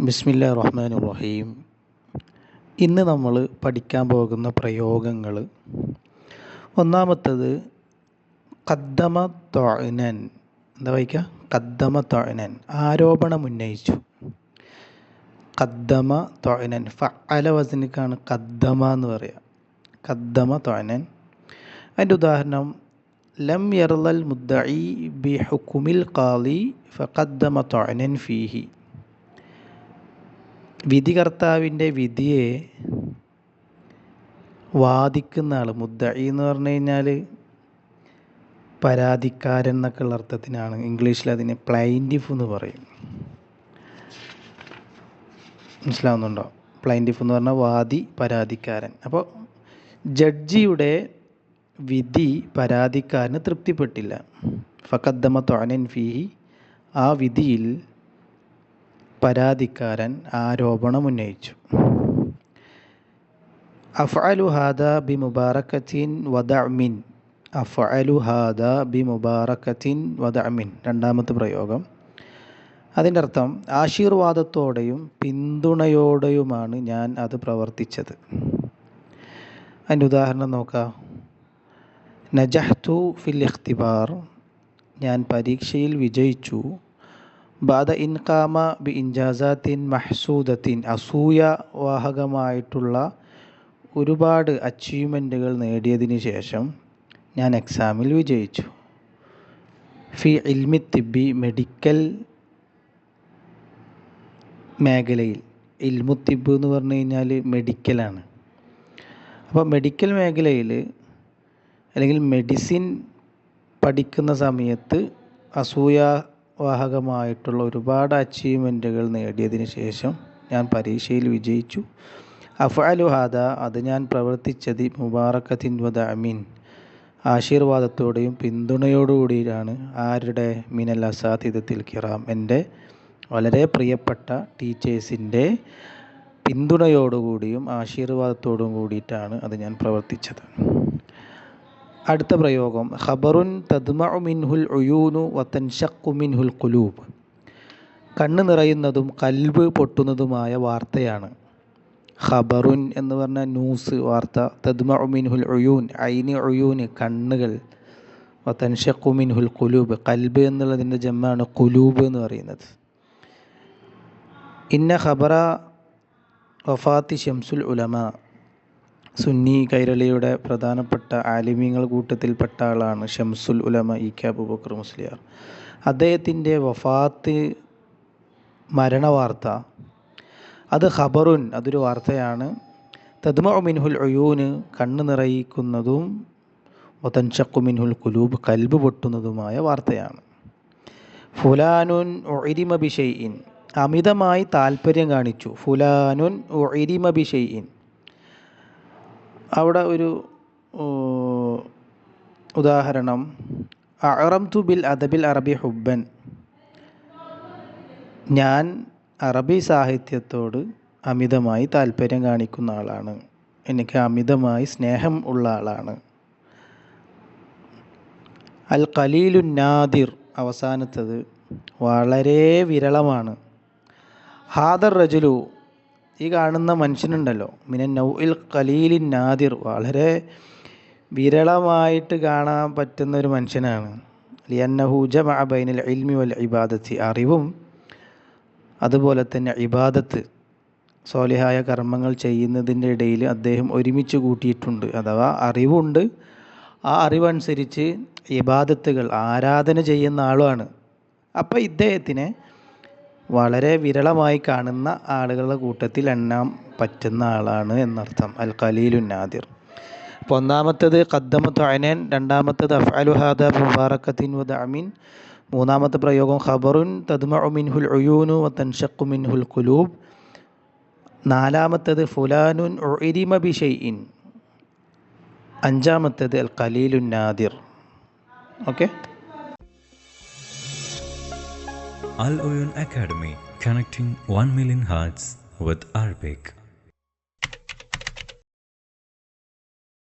ബിസ്മില്ലാഹിർ റഹ്മാനിർ റഹീം. ഇന്ന് നമ്മൾ പഠിക്കാൻ പോകുന്ന പ്രയോഗങ്ങൾ, ഒന്നാമത്തത് ഖദ്ദമ ത്വഅനൻ. എന്താ വായിക്കുക? ഖദ്ദമ ത്വഅനൻ, ആരോപണം ഉന്നയിച്ചു. ഖദ്ദമ ത്വഅനൻ, ഫഅല വസ്നിക്കാണ് ഖദ്ദമ എന്ന് പറയുക. ഖദ്ദമ ത്വഅനൻ. അതിൻ്റെ ഉദാഹരണം, ലം യർളൽ മുദ്ദഇ ബി ഹുക്മിൽ ഖാളി ഫഖദ്ദമ ത്വഅനൻ ഫീഹി. വിധികർത്താവിൻ്റെ വിധിയെ വാദിക്കുന്ന ആൾ, മുദ്ദഇ എന്ന് പറഞ്ഞു കഴിഞ്ഞാൽ പരാതിക്കാരൻ എന്നൊക്കെ ഉള്ള അർത്ഥത്തിനാണ്. ഇംഗ്ലീഷിൽ അതിനെ പ്ലൈൻറ്റിഫ് എന്ന് പറയും. മനസ്സിലാവുന്നുണ്ടോ? പ്ലൈൻറ്റിഫ് എന്ന് പറഞ്ഞാൽ വാദി, പരാതിക്കാരൻ. അപ്പോൾ ജഡ്ജിയുടെ വിധി പരാതിക്കാരന് തൃപ്തിപ്പെട്ടില്ല. ഫഖദ്ദമ ത്വഅനൻ ഫീഹി, ആ വിധിയിൽ പരാതിക്കാരൻ ആരോപണം ഉന്നയിച്ചു. അഫ്അലു ഹാദാ ബി മുബാറകത്തിൻ വദഅമിൻ. അഫ്അലു ഹാദാ ബി മുബാറകത്തിൻ വദഅമിൻ, രണ്ടാമത്തെ പ്രയോഗം. അതിൻ്റെ അർത്ഥം, ആശീർവാദത്തോടെയും പിന്തുണയോടെയുമാണ് ഞാൻ അത് പ്രവർത്തിച്ചത്. അതിൻ്റെ ഉദാഹരണം നോക്കാം. നജഹ്തു ഫിൽ ഇഖ്തിബാർ, ഞാൻ പരീക്ഷയിൽ വിജയിച്ചു. ബാദ ഇൻകാമ ബി ഇൻജാസാത്തിൻ മഹ്സൂദത്തിൻ, അസൂയ വാഹകമായിട്ടുള്ള ഒരുപാട് അച്ചീവ്മെൻറ്റുകൾ നേടിയതിന് ശേഷം ഞാൻ എക്സാമിൽ വിജയിച്ചു. ഫി ഇൽമി തിബ്ബി, മെഡിക്കൽ മേഖലയിൽ. ഇൽമു തിബ്ബ് എന്ന് പറഞ്ഞു കഴിഞ്ഞാൽ മെഡിക്കലാണ്. അപ്പോൾ മെഡിക്കൽ മേഖലയിൽ അല്ലെങ്കിൽ മെഡിസിൻ പഠിക്കുന്ന സമയത്ത് അസൂയ വാഹകമായിട്ടുള്ള ഒരുപാട് അച്ചീവ്മെൻറ്റുകൾ നേടിയതിന് ശേഷം ഞാൻ പരീക്ഷയിൽ വിജയിച്ചു. അഫ്അലു ഹാദാ, അത് ഞാൻ പ്രവർത്തിച്ചത് മുബാറകത്തിൻ വദഅമിൻ, ആശീർവാദത്തോടെയും പിന്തുണയോടുകൂടിയാണ്. ആരുടെ? മിനൽ അസാതിദത്തിൽ കിറാം, എൻ്റെ വളരെ പ്രിയപ്പെട്ട ടീച്ചേഴ്സിൻ്റെ പിന്തുണയോടുകൂടിയും ആശീർവാദത്തോടും കൂടിയിട്ടാണ് അത് ഞാൻ പ്രവർത്തിച്ചത്. അടുത്ത പ്രയോഗം, ഖബറുൻ തദ്മഉ മിൻഹുൽ ഉയൂനു വതൻഷഖു മിൻഹുൽ ഖുലൂബ്. കണ്ണ് നിറയുന്നതും കൽബ് പൊട്ടുന്നതുമായ വാർത്തയാണ്. ഖബറുൻ എന്ന് പറഞ്ഞാൽ ന്യൂസ്, വാർത്ത. തദ്മഉ മിൻഹുൽ ഉയൂൻ, ഐനി ഉയൂന്, കണ്ണുകൾ. വതൻഷഖു മിൻഹുൽ ഖുലൂബ്, കൽബ് എന്നുള്ളതിൻ്റെ ജമ്മാണ് ഖുലൂബ് എന്ന് പറയുന്നത്. ഇന്ന ഖബറ വഫാത്തി ശംസുൽ ഉലമ, സുന്നി കൈരളിയുടെ പ്രധാനപ്പെട്ട ആലിമീങ്ങൾ കൂട്ടത്തിൽപ്പെട്ട ആളാണ് ഷംസുൽ ഉലമ ഇ.കെ. അബൂബക്കർ മുസ്ലിയാർ. അദ്ദേഹത്തിൻ്റെ വഫാത്ത്, മരണവാർത്ത, അത് ഖബറുൻ, അതൊരു വാർത്തയാണ്. തദ്മഉ മിൻഹുൽ ഉയൂന്, കണ്ണ് നിറയിക്കുന്നതും, വതൻഷഖു മിൻഹുൽ ഖുലൂബ്, കൽബ് പൊട്ടുന്നതുമായ വാർത്തയാണ്. ഫുലാനുൻ ഉഇരിമ ബിശൈഇൻ, അമിതമായി താല്പര്യം കാണിച്ചു. ഫുലാനുൻ ഉഇരിമ ബിശൈഇൻ, അവിടെ ഒരു ഉദാഹരണം, അഅറംതു ബിൽ അദബിൽ അറബി ഹുബ്ബൻ, ഞാൻ അറബി സാഹിത്യത്തോട് അമിതമായി താല്പര്യം കാണിക്കുന്ന ആളാണ്, എനിക്ക് അമിതമായി സ്നേഹം ഉള്ള ആളാണ്. അൽ ഖലീലുൻ നാദിർ, അവസാനത്തത് വളരെ വിരളമാണ്. ഹാദർ റജുലു, ഈ കാണുന്ന മനുഷ്യനുണ്ടല്ലോ, മിനൻ നൗഇൽ ഖലീലിൻ നാദിർ, വളരെ വിരളമായിട്ട് കാണാൻ പറ്റുന്ന ഒരു മനുഷ്യനാണ്. ലിയന്നഹു ജമഅ ബൈനൽ ഇൽമി വൽ ഇബാദത്തി, അറിവും അതുപോലെ തന്നെ ഇബാദത്ത്, സ്വാലിഹായ കർമ്മങ്ങൾ ചെയ്യുന്നതിൻ്റെ ഇടയിൽ അദ്ദേഹം ഒരുമിച്ച് കൂട്ടിയിട്ടുണ്ട്. അഥവാ അറിവുണ്ട്, ആ അറിവനുസരിച്ച് ഇബാദത്തുകൾ, ആരാധന ചെയ്യുന്ന ആളുമാണ്. അപ്പോൾ ഇദ്ദേഹത്തിനെ വളരെ വിരളമായി കാണുന്ന ആളുകളുടെ കൂട്ടത്തിൽ എണ്ണാൻ പറ്റുന്ന ആളാണ് എന്നർത്ഥം. അൽ ഖലീലുൻ നാദിർ. അപ്പോൾ ഒന്നാമത്തേത് ഖദ്ദമ ത്വഅനൻ, രണ്ടാമത്തേത് അഫ്അലു ഹാദാ മുബാറകത്തിൻ വദഅമിൻ, മൂന്നാമത്തെ പ്രയോഗം ഖബറുൻ തദ്മഉ മിൻഹുൽ ഉയൂനു വതൻഷഖു മിൻഹുൽ ഖുലൂബ്, നാലാമത്തേത് ഫുലാനുൻ ഉഇരിമ ബിശൈഇൻ, അഞ്ചാമത്തേത് അൽ ഖലീലുൻ നാദിർ. Okay. Al Oyun Academy, connecting 1 million hearts with Arabic.